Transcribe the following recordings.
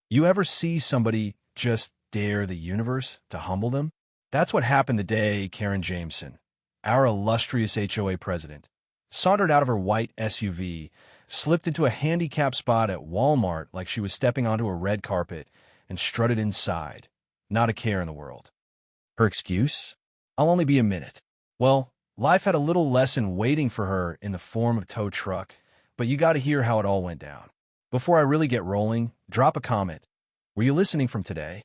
You ever see somebody just dare the universe to humble them? That's what happened the day Karen Jameson, our illustrious HOA president, sauntered out of her white SUV, slipped into a handicapped spot at Walmart like she was stepping onto a red carpet, and strutted inside, not a care in the world. Her excuse? I'll only be a minute. Well, life had a little lesson waiting for her in the form of tow truck, but you gotta hear how it all went down. Before I really get rolling, drop a comment. Were you listening from today?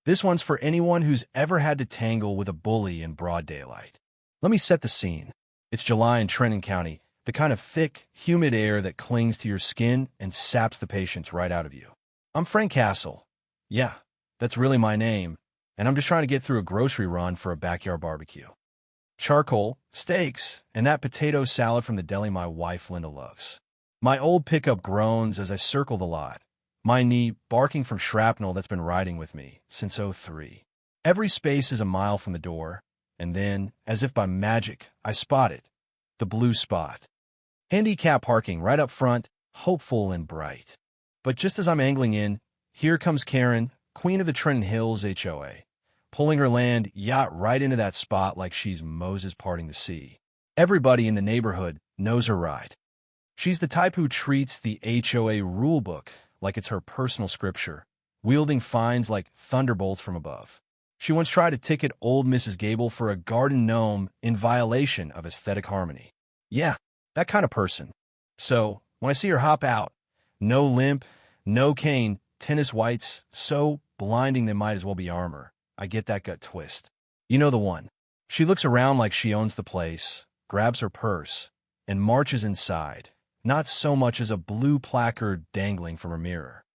This one's for anyone who's ever had to tangle with a bully in broad daylight. Let me set the scene. It's July in Trenton County, the kind of thick, humid air that clings to your skin and saps the patience right out of you. I'm Frank Castle. Yeah, that's really my name, and I'm just trying to get through a grocery run for a backyard barbecue. Charcoal, steaks, and that potato salad from the deli my wife Linda loves. My old pickup groans as I circle the lot, my knee barking from shrapnel that's been riding with me since '03. Every space is a mile from the door, and then, as if by magic, I spot it. The blue spot. Handicap parking right up front, hopeful and bright. But just as I'm angling in, here comes Karen, queen of the Trenton Hills HOA, pulling her land yacht right into that spot like she's Moses parting the sea. Everybody in the neighborhood knows her ride. She's the type who treats the HOA rulebook like it's her personal scripture, wielding fines like thunderbolts from above. She once tried to ticket old Mrs. Gable for a garden gnome in violation of aesthetic harmony. Yeah, that kind of person. So, when I see her hop out, no limp, no cane, tennis whites, so blinding they might as well be armor, I get that gut twist. You know the one. She looks around like she owns the place, grabs her purse, and marches inside, not so much as a blue placard dangling from her mirror.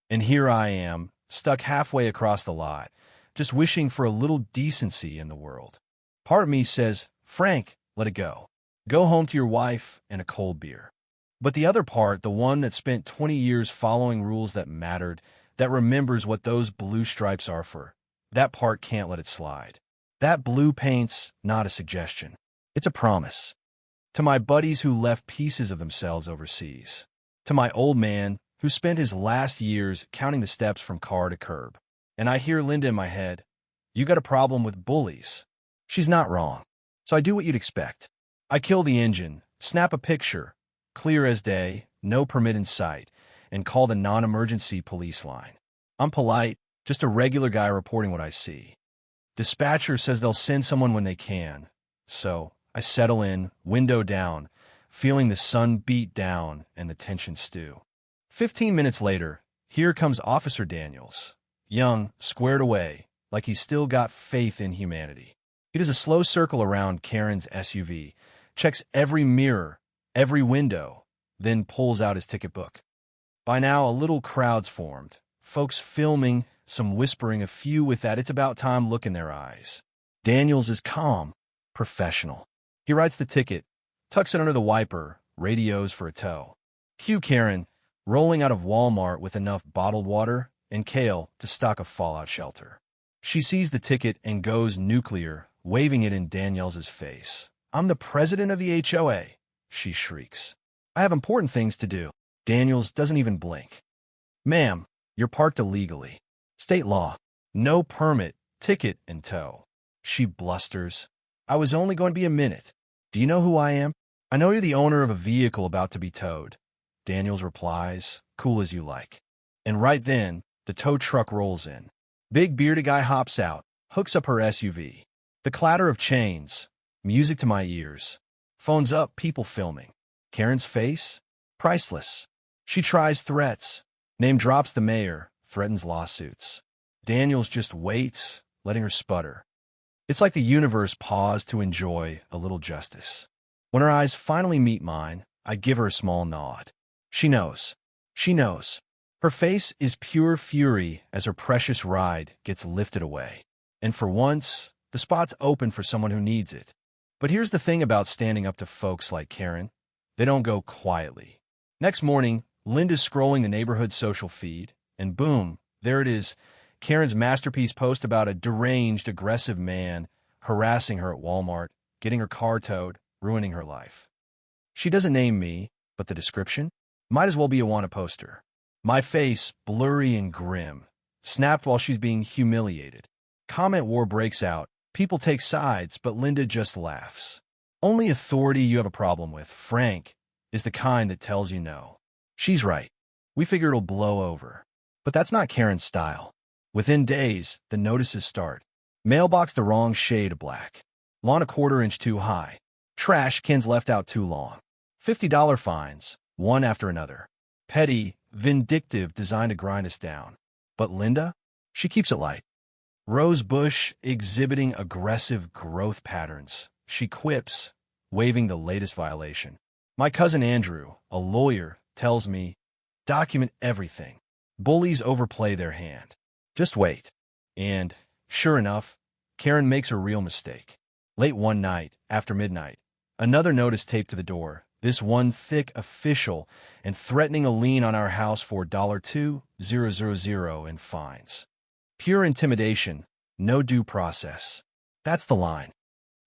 And here I am, stuck halfway across the lot, just wishing for a little decency in the world. Part of me says, Frank, let it go. Go home to your wife and a cold beer. But the other part, the one that spent 20 years following rules that mattered, that remembers what those blue stripes are for, that part can't let it slide. That blue paint's not a suggestion. It's a promise. To my buddies who left pieces of themselves overseas. To my old man who spent his last years counting the steps from car to curb. And I hear Linda in my head, you got a problem with bullies. She's not wrong. So I do what you'd expect. I kill the engine, snap a picture, clear as day, no permit in sight, and call the non-emergency police line. I'm polite, just a regular guy reporting what I see. Dispatcher says they'll send someone when they can. So I settle in, window down, feeling the sun beat down and the tension stew. 15 minutes later, here comes Officer Daniels. Young, squared away, like he's still got faith in humanity. He does a slow circle around Karen's SUV, checks every mirror, every window, then pulls out his ticket book. By now, a little crowd's formed, folks filming, some whispering, a few with that it's about time look in their eyes. Daniels is calm, professional. He writes the ticket, tucks it under the wiper, radios for a tow. Cue Karen, rolling out of Walmart with enough bottled water and kale to stock a fallout shelter. She sees the ticket and goes nuclear, waving it in Daniels' face. I'm the president of the HOA, she shrieks. I have important things to do. Daniels doesn't even blink. Ma'am, you're parked illegally. State law. No permit, ticket, and tow. She blusters. I was only going to be a minute. Do you know who I am? I know you're the owner of a vehicle about to be towed. Daniels replies, cool as you like. And right then, the tow truck rolls in. Big bearded guy hops out, hooks up her SUV. The clatter of chains, music to my ears. Phones up, people filming. Karen's face? Priceless. She tries threats. Name drops the mayor, threatens lawsuits. Daniels just waits, letting her sputter. It's like the universe paused to enjoy a little justice. When her eyes finally meet mine, I give her a small nod. She knows. She knows. Her face is pure fury as her precious ride gets lifted away. And for once, the spot's open for someone who needs it. But here's the thing about standing up to folks like Karen. They don't go quietly. Next morning, Linda's scrolling the neighborhood social feed, and boom, there it is, Karen's masterpiece post about a deranged, aggressive man harassing her at Walmart, getting her car towed, ruining her life. She doesn't name me, but the description might as well be a wanted poster. My face, blurry and grim, snapped while she's being humiliated. Comment war breaks out. People take sides, but Linda just laughs. Only authority you have a problem with, Frank, is the kind that tells you no. She's right. We figure it'll blow over. But that's not Karen's style. Within days, the notices start. Mailbox the wrong shade of black. Lawn a quarter-inch too high. Trash cans left out too long. $50 fines, one after another. Petty, vindictive, designed to grind us down. But Linda? She keeps it light. Rose bush exhibiting aggressive growth patterns. She quips, waving the latest violation. My cousin Andrew, a lawyer, tells me, document everything. Bullies overplay their hand. Just wait. And, sure enough, Karen makes a real mistake. Late one night, after midnight, another notice taped to the door, this one thick, official, and threatening a lien on our house for $2,000 in fines. Pure intimidation, no due process. That's the line.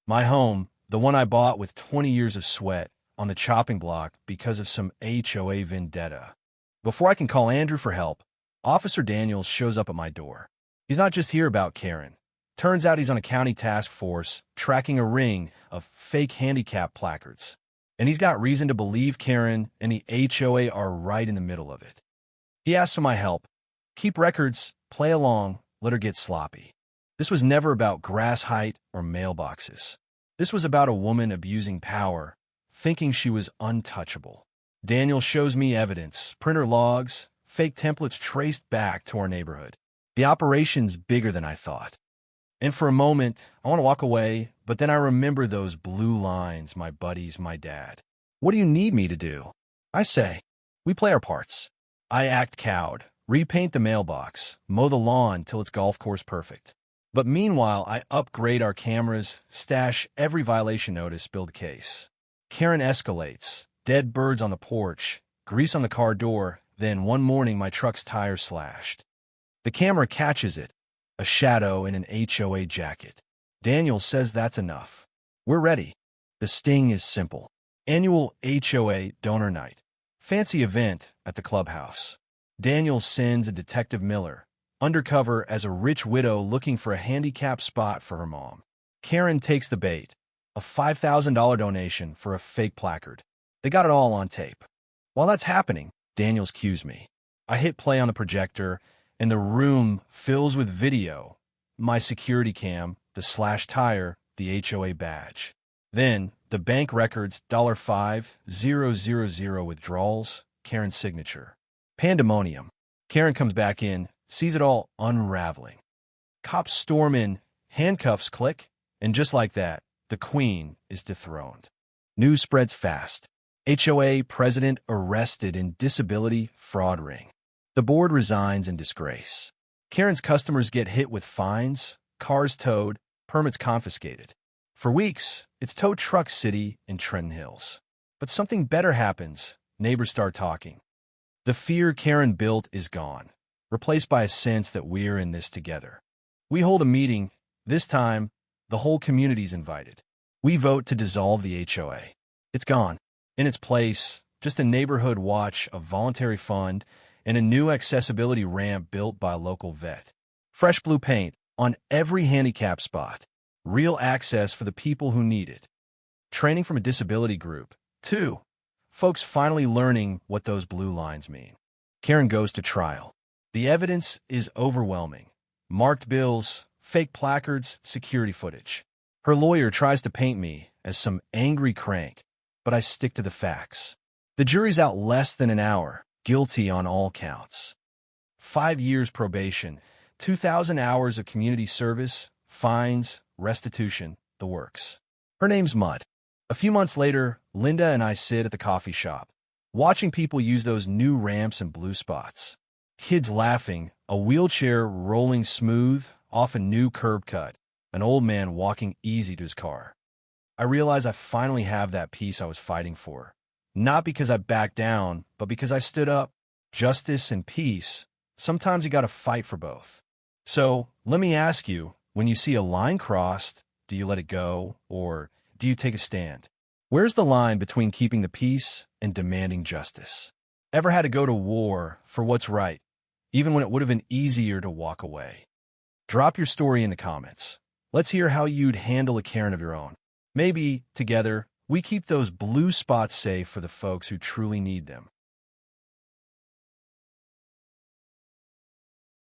My home, the one I bought with 20 years of sweat, on the chopping block because of some HOA vendetta. Before I can call Andrew for help, Officer Daniels shows up at my door. He's not just here about Karen. Turns out he's on a county task force tracking a ring of fake Handicapped placards. And he's got reason to believe Karen and the HOA are right in the middle of it. He asks for my help. Keep records, play along, let her get sloppy. This was never about grass height or mailboxes. This was about a woman abusing power, thinking she was untouchable. Daniel shows me evidence, printer logs, fake templates traced back to our neighborhood. The operation's bigger than I thought. And for a moment, I want to walk away, but then I remember those blue lines, my buddies, my dad. What do you need me to do? I say. We play our parts. I act cowed, repaint the mailbox, mow the lawn till it's golf course perfect. But meanwhile, I upgrade our cameras, stash every violation notice, build a case. Karen escalates, dead birds on the porch, grease on the car door, then one morning my truck's tire slashed. The camera catches it, a shadow in an HOA jacket. Daniel says that's enough. We're ready. The sting is simple. Annual HOA donor night. Fancy event at the clubhouse. Daniel sends a Detective Miller, undercover as a rich widow looking for a handicapped spot for her mom. Karen takes the bait, a $5,000 donation for a fake placard. They got it all on tape. While that's happening, Daniels cues me. I hit play on the projector, and the room fills with video. My security cam, the slashed tire, the HOA badge. Then, the bank records, $5,000 withdrawals, Karen's signature. Pandemonium. Karen comes back in, sees it all unraveling. Cops storm in, handcuffs click, and just like that, the queen is dethroned. News spreads fast. HOA president arrested in disability fraud ring. The board resigns in disgrace. Karen's customers get hit with fines, cars towed, permits confiscated. For weeks, it's tow truck city in Trenton Hills. But something better happens. Neighbors start talking. The fear Karen built is gone, replaced by a sense that we're in this together. We hold a meeting. This time, the whole community's invited. We vote to dissolve the HOA. It's gone. In its place, just a neighborhood watch, a voluntary fund, and a new accessibility ramp built by a local vet. Fresh blue paint on every handicap spot. Real access for the people who need it. Training from a disability group. 2. Folks finally learning what those blue lines mean. Karen goes to trial. The evidence is overwhelming. Marked bills, fake placards, security footage. Her lawyer tries to paint me as some angry crank, but I stick to the facts. The jury's out less than an hour, guilty on all counts. 5 years probation, 2,000 hours of community service, fines, restitution, the works. Her name's Mud. A few months later, Linda and I sit at the coffee shop, watching people use those new ramps and blue spots. Kids laughing, a wheelchair rolling smooth off a new curb cut, an old man walking easy to his car. I realize I finally have that peace I was fighting for. Not because I backed down, but because I stood up. Justice and peace, sometimes you gotta fight for both. So, let me ask you, when you see a line crossed, do you let it go, or do you take a stand? Where's the line between keeping the peace and demanding justice? Ever had to go to war for what's right, even when it would have been easier to walk away? Drop your story in the comments. Let's hear how you'd handle a Karen of your own. Maybe, together, we keep those blue spots safe for the folks who truly need them.